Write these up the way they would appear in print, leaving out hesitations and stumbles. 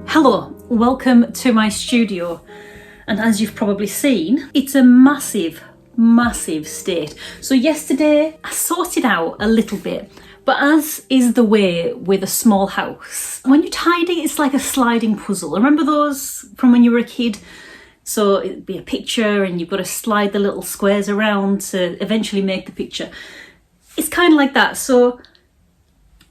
Hello, welcome to my studio, and as you've probably seen, it's a massive state. So yesterday I sorted out a little bit, but as is the way with a small house, when you tidy it's like a sliding puzzle. Remember those from when you were a kid? So it'd be a picture and you've got to slide the little squares around to eventually make the picture. It's kind of like that. So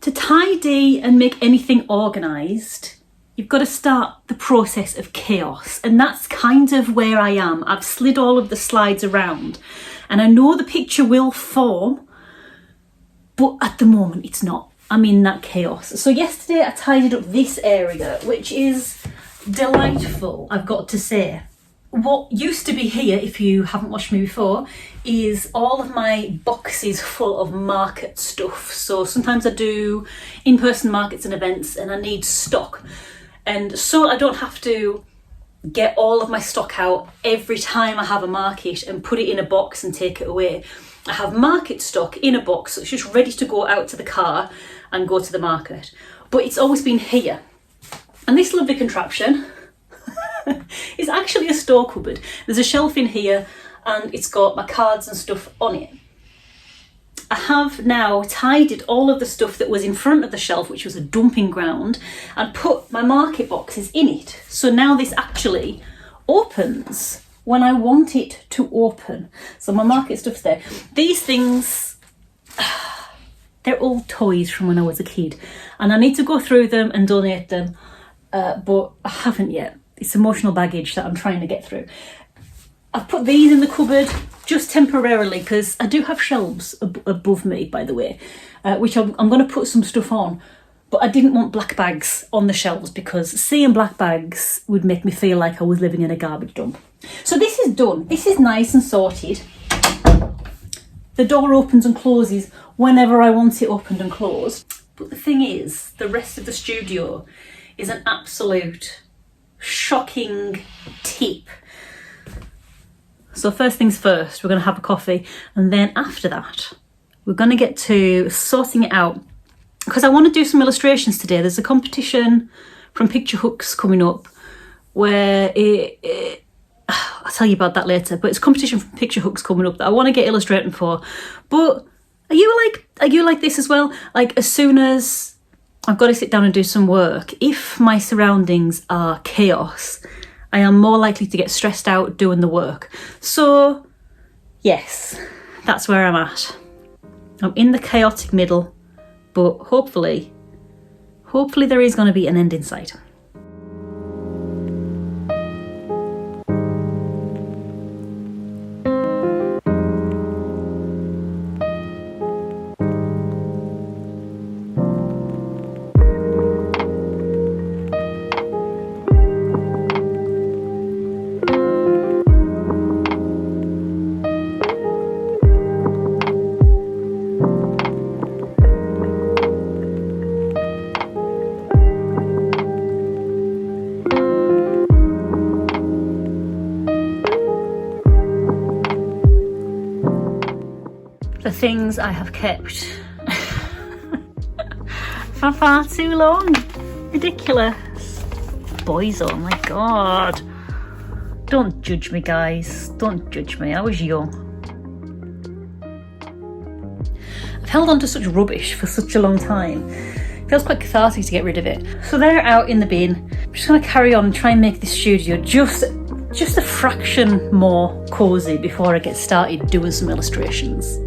to tidy and make anything organised, you've got to start the process of chaos, and that's kind of where I am. I've slid all of the slides around and I know the picture will form, but at the moment it's not. I'm in that chaos. So yesterday I tidied up this area, which is delightful, I've got to say. What used to be here, if you haven't watched me before, is all of my boxes full of market stuff. So sometimes I do in-person markets and events and I need stock. And so I don't have to get all of my stock out every time I have a market and put it in a box and take it away. I have market stock in a box, so it's just ready to go out to the car and go to the market. But it's always been here. And this lovely contraption is actually a store cupboard. There's a shelf in here and it's got my cards and stuff on it. I have now tidied all of the stuff that was in front of the shelf, which was a dumping ground, and put my market boxes in it. So now this actually opens when I want it to open. So my market stuff's there. These things, they're all toys from when I was a kid, and I need to go through them and donate them, but I haven't yet. It's emotional baggage that I'm trying to get through. I've put these in the cupboard just temporarily because I do have shelves above me, by the way, which I'm going to put some stuff on. But I didn't want black bags on the shelves because seeing black bags would make me feel like I was living in a garbage dump. So this is done. This is nice and sorted. The door opens and closes whenever I want it opened and closed. But the thing is, the rest of the studio is an absolute shocking tip. So first things first, we're going to have a coffee, and then after that we're going to get to sorting it out because I want to do some illustrations today. There's a competition from Picture Hooks coming up where I'll tell you about that later, but it's a competition from Picture Hooks coming up that I want to get illustrating for. But are you like this as well? Like, as soon as I've got to sit down and do some work, if my surroundings are chaos, I am more likely to get stressed out doing the work. So yes, that's where I'm at. I'm in the chaotic middle, but hopefully there is going to be an end in sight. The things I have kept for far too long. Ridiculous. Boys, oh my god. Don't judge me, guys. Don't judge me. I was young. I've held on to such rubbish for such a long time. It feels quite cathartic to get rid of it. So they're out in the bin. I'm just going to carry on and try and make this studio just a fraction more cosy before I get started doing some illustrations.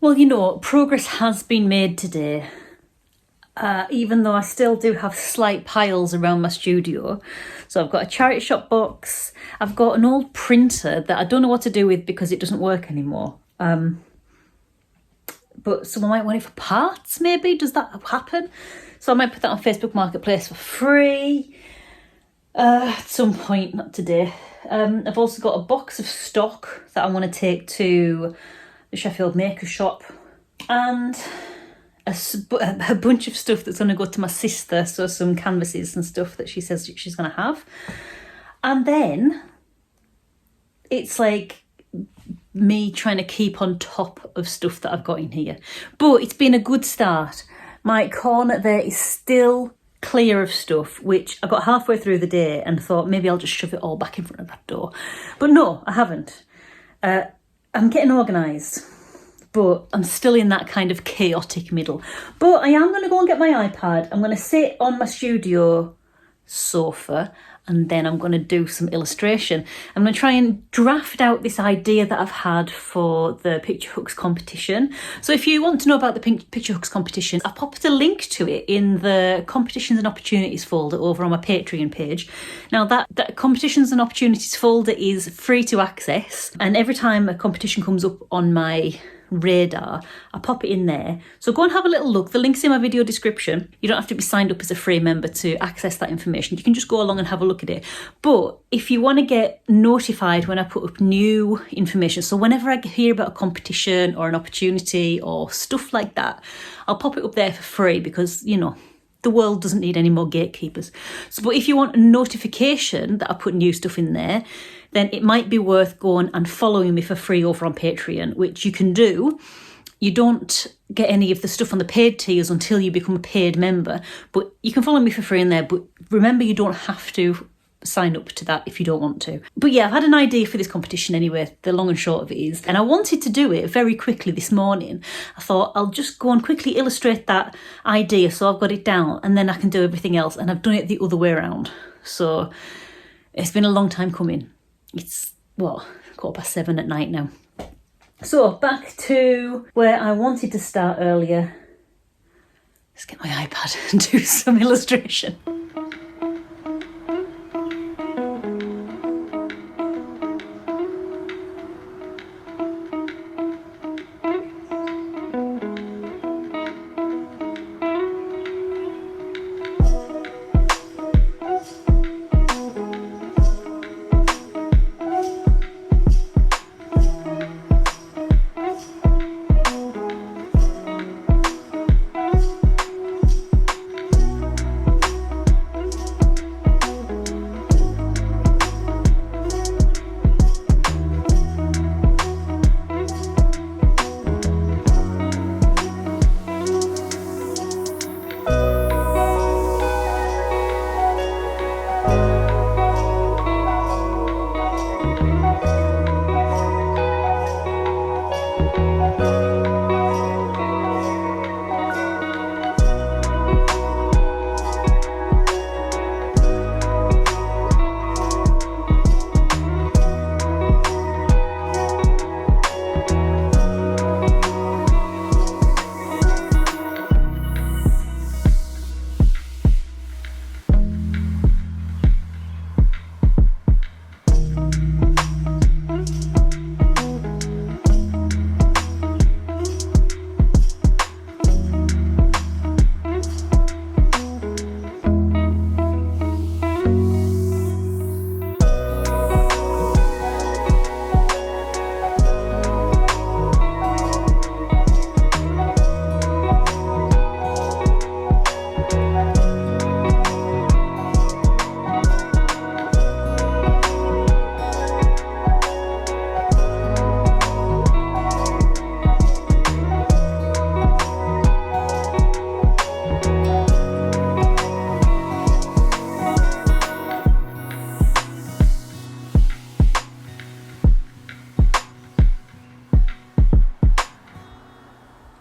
Well, you know, progress has been made today. Even though I still do have slight piles around my studio. So I've got a charity shop box. I've got an old printer that I don't know what to do with because it doesn't work anymore. But someone might want it for parts, maybe. Does that happen? So I might put that on Facebook Marketplace for free at some point, not today. I've also got a box of stock that I want to take to the Sheffield Maker Shop, and a bunch of stuff that's going to go to my sister, so some canvases and stuff that she says she's going to have. And then it's like me trying to keep on top of stuff that I've got in here. But it's been a good start. My corner there is still clear of stuff, which I got halfway through the day and thought maybe I'll just shove it all back in front of that door. But no, I haven't. I'm getting organised, but I'm still in that kind of chaotic middle. But I am going to go and get my iPad. I'm going to sit on my studio sofa, and then I'm going to do some illustration. I'm going to try and draft out this idea that I've had for the Picture Hooks competition. So if you want to know about the Picture Hooks competition, I've popped a link to it in the Competitions and Opportunities folder over on my Patreon page. Now that Competitions and Opportunities folder is free to access, and every time a competition comes up on my radar, I pop it in there. So go and have a little look. The link's in my video description. You don't have to be signed up as a free member to access that information. You can just go along and have a look at it. But if you want to get notified when I put up new information, so whenever I hear about a competition or an opportunity or stuff like that, I'll pop it up there for free because, you know, the world doesn't need any more gatekeepers. So, but if you want a notification that I put new stuff in there, then it might be worth going and following me for free over on Patreon, which you can do. You don't get any of the stuff on the paid tiers until you become a paid member, but you can follow me for free in there. But remember, you don't have to sign up to that if you don't want to. But yeah, I've had an idea for this competition anyway. The long and short of it is, and I wanted to do it very quickly this morning. I thought I'll just go and quickly illustrate that idea so I've got it down, and then I can do everything else. And I've done it the other way around. So it's been a long time coming. It's, well, 7:15 at night now. So back to where I wanted to start earlier. Let's get my iPad and do some illustration.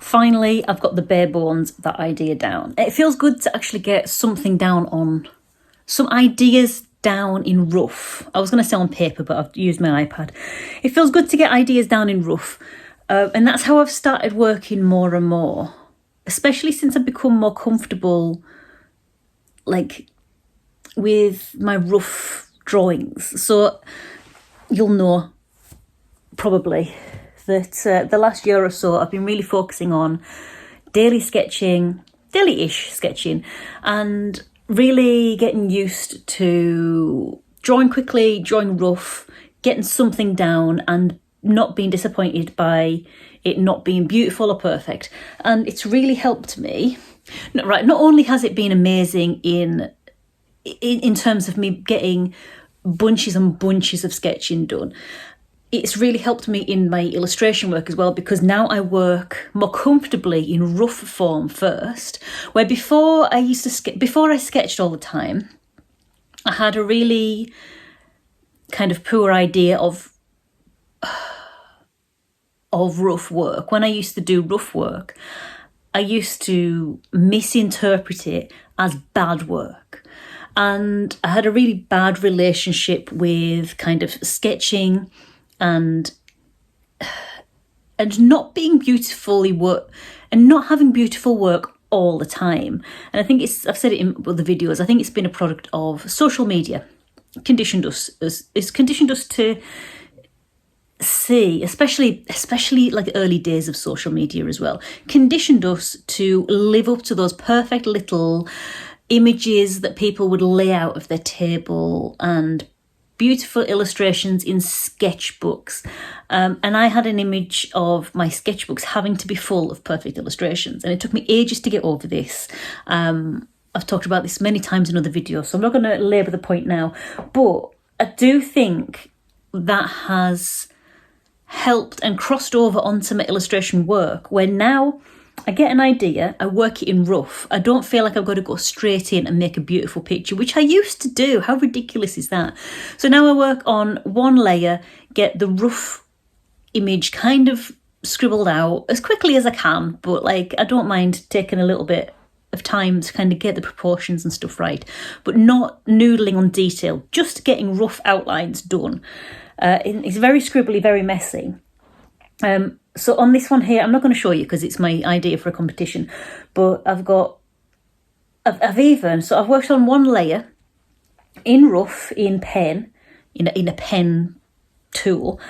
Finally, I've got the bare bones, that idea down. It feels good to actually get something down on, some ideas down in rough. I was going to say on paper, but I've used my iPad. It feels good to get ideas down in rough. And that's how I've started working more and more, especially since I've become more comfortable like with my rough drawings. So you'll know probably that the last year or so I've been really focusing on daily-ish sketching, and really getting used to drawing quickly, drawing rough, getting something down and not being disappointed by it not being beautiful or perfect. And it's really helped me. Right, not only has it been amazing in terms of me getting bunches and bunches of sketching done, it's really helped me in my illustration work as well, because now I work more comfortably in rough form first, where before I sketched all the time, I had a really kind of poor idea of rough work. When I used to do rough work, I used to misinterpret it as bad work. And I had a really bad relationship with kind of sketching and not being beautifully work and not having beautiful work all the time. And I think I've said it in the videos, I think it's been a product of social media. It's conditioned us to see, especially like early days of social media as well, conditioned us to live up to those perfect little images that people would lay out of their table and beautiful illustrations in sketchbooks. And I had an image of my sketchbooks having to be full of perfect illustrations. And it took me ages to get over this. I've talked about this many times in other videos, so I'm not going to labour the point now. But I do think that has helped and crossed over onto my illustration work, where now I get an idea, I work it in rough. I don't feel like I've got to go straight in and make a beautiful picture, which I used to do. How ridiculous is that? So now I work on one layer, get the rough image kind of scribbled out as quickly as I can, but like I don't mind taking a little bit of time to kind of get the proportions and stuff right, but not noodling on detail, just getting rough outlines done. It's very scribbly, very messy. So on this one here, I'm not going to show you because it's my idea for a competition, but I've worked on one layer in rough, in pen, in a pen tool,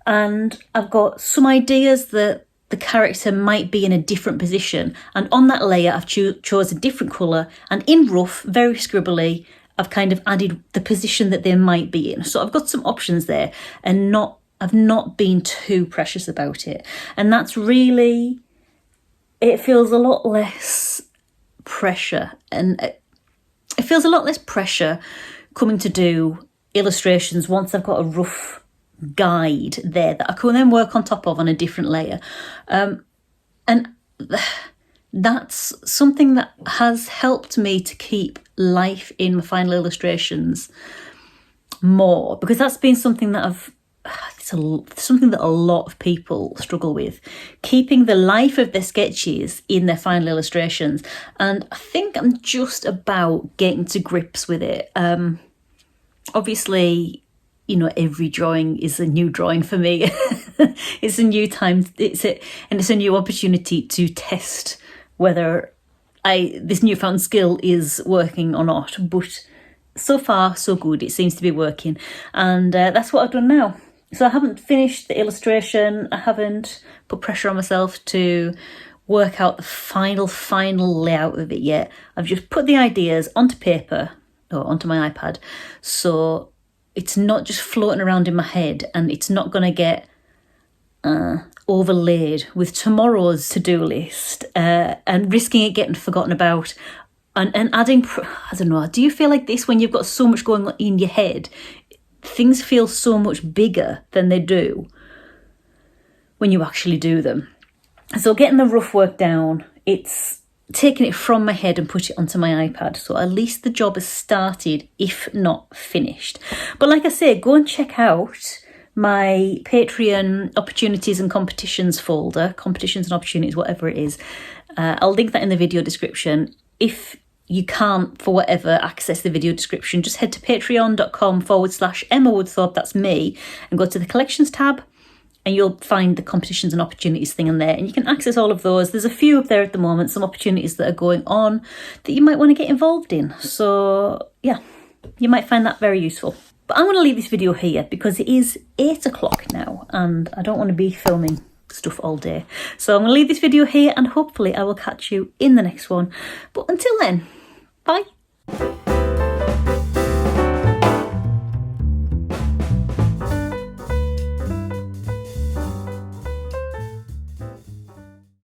and I've got some ideas that the character might be in a different position, and on that layer I've chose a different colour, and in rough, very scribbly, I've kind of added the position that they might be in. So I've got some options there, and I've not been too precious about it. And that's really, it feels a lot less pressure. And it feels a lot less pressure coming to do illustrations once I've got a rough guide there that I can then work on top of on a different layer. And that's something that has helped me to keep life in my final illustrations more, because that's been something that something that a lot of people struggle with, keeping the life of their sketches in their final illustrations. And I think I'm just about getting to grips with it. Obviously, you know, every drawing is a new drawing for me. It's a new time. It's a new opportunity to test whether this newfound skill is working or not. But so far, so good. It seems to be working, and that's what I've done now. So I haven't finished the illustration. I haven't put pressure on myself to work out the final layout of it yet. I've just put the ideas onto paper or onto my iPad, so it's not just floating around in my head, and it's not going to get overlaid with tomorrow's to-do list and risking it getting forgotten about. And adding, I don't know, do you feel like this when you've got so much going on in your head? Things feel so much bigger than they do when you actually do them. So getting the rough work down, it's taking it from my head and put it onto my iPad. So at least the job has started, if not finished. But like I say, go and check out my Patreon opportunities and competitions folder, competitions and opportunities, whatever it is. I'll link that in the video description. If you can't, for whatever, access the video description, just head to patreon.com/Emma Woodthorpe, that's me, and go to the collections tab and you'll find the competitions and opportunities thing in there, and you can access all of those. There's a few up there at the moment, some opportunities that are going on that you might want to get involved in. So yeah, you might find that very useful. But I'm going to leave this video here because it is 8 o'clock now and I don't want to be filming stuff all day. So I'm going to leave this video here and hopefully I will catch you in the next one. But until then, bye.